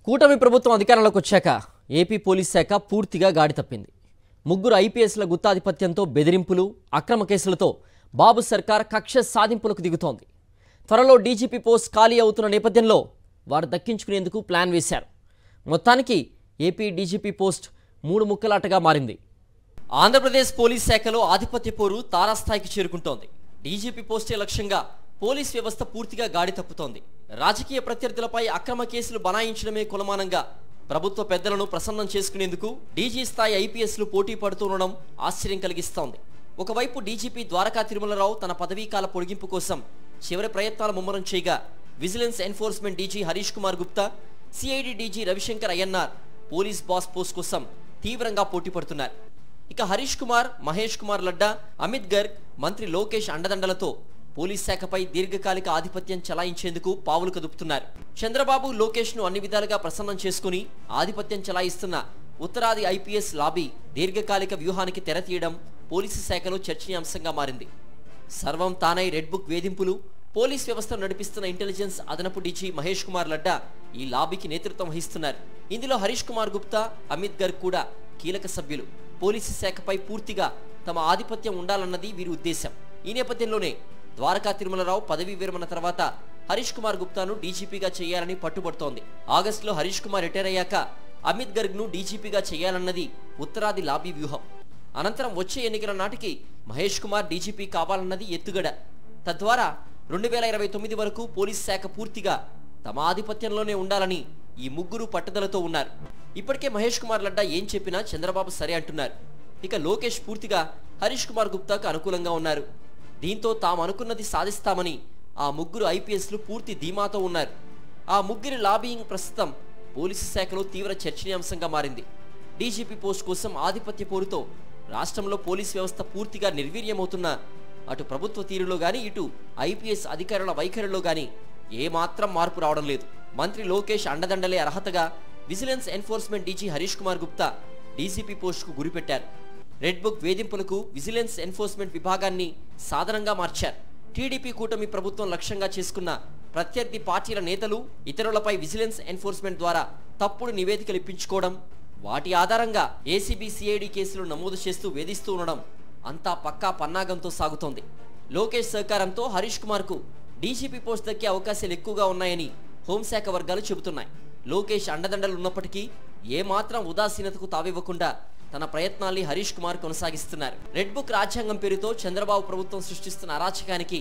కూటమి ప్రభుత్వం అధికారంలోకి వచ్చాక ఏపీ పోలీస్ శాఖ పూర్తిగా గాడి తప్పింది. ముగ్గురు ఐపీఎస్ల గుత్తాధిపత్యంతో బెదిరింపులు, అక్రమ కేసులతో బాబు సర్కార్ కక్ష సాధింపులకు దిగుతోంది. త్వరలో డీజీపీ పోస్ట్ ఖాళీ అవుతున్న నేపథ్యంలో వారు దక్కించుకునేందుకు ప్లాన్ వేశారు. మొత్తానికి ఏపీ డీజీపీ పోస్ట్ మూడు ముక్కలాటగా మారింది. ఆంధ్రప్రదేశ్ పోలీస్ శాఖలో ఆధిపత్య పోరు తారాస్థాయికి చేరుకుంటోంది. డీజీపీ పోస్టే లక్ష్యంగా పోలీస్ వ్యవస్థ పూర్తిగా గాడి తప్పుతోంది. రాజకీయ ప్రత్యర్థులపై అక్రమ కేసులు బనాయించడమే కొలమానంగా ప్రభుత్వ పెద్దలను ప్రసన్నం చేసుకునేందుకు డీజీ స్థాయి ఐపీఎస్లు పోటీ పడుతుండడం ఆశ్చర్యం కలిగిస్తోంది. ఒకవైపు డీజీపీ ద్వారకా తిరుమలరావు తన పదవీకాల పొడిగింపు కోసం చివరి ప్రయత్నాలు ముమ్మరం చేయగా, vigilance enforcement DG Harish Kumar Gupta, CID DG Ravishankar Ayyanar police boss post కోసం తీవ్రంగా పోటీ పడుతున్నారు. ఇక హరీష్ కుమార్, మహేష్ కుమార్ లడ్డా, అమిత్ గర్గ్, మంత్రి లోకేష్ అండదండలతో పోలీస్ శాఖపై దీర్ఘకాలిక ఆధిపత్యం చలాయించేందుకు పావులు కదుపుతున్నారు. చంద్రబాబు, లోకేష్ ను అన్ని విధాలుగా ప్రసన్నం చేసుకుని ఆధిపత్యం చలాయిస్తున్న ఉత్తరాది ఐపీఎస్ లాబీ దీర్ఘకాలిక వ్యూహానికి తెరతీయడం పోలీసు శాఖలో చర్చనీయాంశంగా మారింది. సర్వం తానై రెడ్ బుక్ వేధింపులు, పోలీస్ వ్యవస్థను నడిపిస్తున్న ఇంటెలిజెన్స్ అదనపు డీజీ మహేష్ కుమార్ లడ్డా ఈ లాబీకి నేతృత్వం వహిస్తున్నారు. ఇందులో హరీష్ కుమార్ గుప్తా, అమిత్ గర్గ్ కూడా కీలక సభ్యులు. పోలీసు శాఖపై పూర్తిగా తమ ఆధిపత్యం ఉండాలన్నది వీరి ఉద్దేశం. ఈ నేపథ్యంలోనే ద్వారకా తిరుమలరావు పదవీ విరమణ తర్వాత హరీష్ కుమార్ గుప్తాను డీజీపీగా చేయాలని పట్టుబడుతోంది. ఆగస్టులో హరీష్ కుమార్ రిటైర్ అయ్యాక అమిత్ గర్గ్ ను డీజీపీగా చేయాలన్నది ఉత్తరాది లాబీ వ్యూహం. అనంతరం వచ్చే ఎన్నికల నాటికి మహేష్ కుమార్ డీజీపీ కావాలన్నది ఎత్తుగడ. తద్వారా 2029 వరకు పోలీస్ శాఖ పూర్తిగా తమ ఆధిపత్యంలోనే ఉండాలని ఈ ముగ్గురు పట్టుదలతో ఉన్నారు. ఇప్పటికే మహేష్ కుమార్ లడ్డా ఏం చెప్పినా చంద్రబాబు సరే అంటున్నారు. ఇక లోకేష్ పూర్తిగా హరీష్ కుమార్ గుప్తాకు అనుకూలంగా ఉన్నారు. దీంతో తాము అనుకున్నది సాధిస్తామని ఆ ముగ్గురు ఐపీఎస్లు పూర్తి ధీమాతో ఉన్నారు. ఆ ముగ్గురి లాబీయింగ్ ప్రస్తుతం పోలీసు శాఖలో తీవ్ర చర్చనీయాంశంగా మారింది. డీజీపీ పోస్ట్ కోసం ఆధిపత్య పోరుతో రాష్ట్రంలో పోలీస్ వ్యవస్థ పూర్తిగా నిర్వీర్యమవుతున్న అటు ప్రభుత్వ తీరులో గానీ, ఇటు ఐపీఎస్ అధికారుల వైఖరిలో గానీ ఏమాత్రం మార్పు రావడం లేదు. మంత్రి లోకేష్ అండదండలే అర్హతగా vigilance enforcement DG Harish Kumar Gupta DGP పోస్టుకు గురిపెట్టారు. రెడ్ బుక్ వేధింపులకు విజిలెన్స్ ఎన్ఫోర్స్మెంట్ విభాగాన్ని సాధనంగా మార్చారు. టీడీపీ కూటమి ప్రభుత్వం లక్ష్యంగా చేసుకున్న ప్రత్యర్థి పార్టీల నేతలు, ఇతరులపై విజిలెన్స్ ఎన్ఫోర్స్మెంట్ ద్వారా తప్పుడు నివేదికలు ఇప్పించుకోవడం, వాటి ఆధారంగా ఏసీబీ, సిఐడి కేసులు నమోదు చేస్తూ వేధిస్తూ ఉండడం అంతా పక్కా పన్నాగంతో సాగుతోంది. లోకేష్ సహకారంతో హరీష్ కుమార్ కు డీజీపీ పోస్ట్ దక్కే అవకాశాలు ఎక్కువగా ఉన్నాయని హోంశాఖ వర్గాలు చెబుతున్నాయి. లోకేష్ అండదండలు ఉన్నప్పటికీ ఏమాత్రం ఉదాసీనతకు తావివ్వకుండా తన ప్రయత్నాల్ని హరీష్ కుమార్ కొనసాగిస్తున్నారు. రెడ్ బుక్ రాజ్యాంగం పేరుతో చంద్రబాబు ప్రభుత్వం సృష్టిస్తున్న అరాచకానికి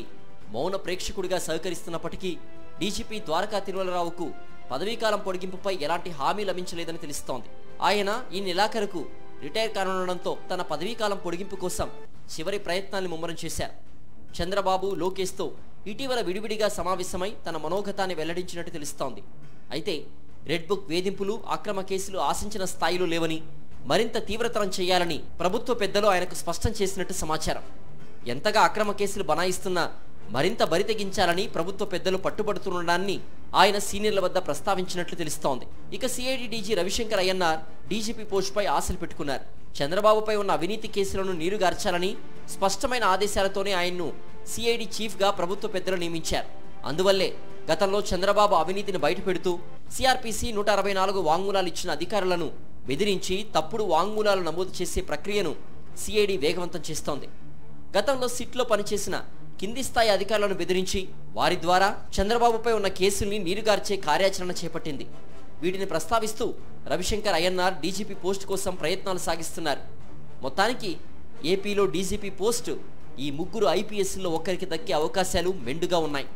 మౌన ప్రేక్షకుడిగా సహకరిస్తున్నప్పటికీ డీజీపీ ద్వారకా తిరుమలరావుకు పదవీకాలం పొడిగింపుపై ఎలాంటి హామీ లభించలేదని తెలుస్తోంది. ఆయన ఈ నెలాఖరుకు రిటైర్ కానుండడంతో తన పదవీకాలం పొడిగింపు కోసం చివరి ప్రయత్నాన్ని ముమ్మరం చేశారు. చంద్రబాబు, లోకేష్తో ఇటీవల విడివిడిగా సమావేశమై తన మనోగతాన్ని వెల్లడించినట్టు తెలుస్తోంది. అయితే రెడ్ బుక్ వేధింపులు, అక్రమ కేసులు ఆశించిన స్థాయిలో లేవని, మరింత తీవ్రతరం చేయాలని ప్రభుత్వ పెద్దలు ఆయనకు స్పష్టం చేసినట్టు సమాచారం. ఎంతగా అక్రమ కేసులు బనాయిస్తున్నా మరింత బరి తెగించాలని ప్రభుత్వ పెద్దలు పట్టుబడుతుండడాన్ని ఆయన సీనియర్ల వద్ద ప్రస్తావించినట్లు తెలుస్తోంది. ఇక CID DG Ravishankar Ayyanar DGP పోస్టుపై ఆశలు పెట్టుకున్నారు. చంద్రబాబుపై ఉన్న అవినీతి కేసులను నీరుగార్చాలని స్పష్టమైన ఆదేశాలతోనే ఆయన్ను సిఐడి చీఫ్గా ప్రభుత్వ పెద్దలు నియమించారు. అందువల్లే గతంలో చంద్రబాబు అవినీతిని బయటపెడుతూ సిఆర్పిసి 164 వాంగ్మూలాలు ఇచ్చిన అధికారులను బెదిరించి తప్పుడు వాంగ్మూలాలు నమోదు చేసే ప్రక్రియను సిఐడి వేగవంతం చేస్తోంది. గతంలో సిట్లో పనిచేసిన కింది స్థాయి అధికారులను బెదిరించి వారి ద్వారా చంద్రబాబుపై ఉన్న కేసుల్ని నీరుగార్చే కార్యాచరణ చేపట్టింది. వీటిని ప్రస్తావిస్తూ రవిశంకర్ అయ్యన్నార్ డీజీపీ పోస్ట్ కోసం ప్రయత్నాలు సాగిస్తున్నారు. మొత్తానికి ఏపీలో డీజీపీ పోస్టు ఈ ముగ్గురు ఐపీఎస్లో ఒక్కరికి దక్కే అవకాశాలు మెండుగా ఉన్నాయి.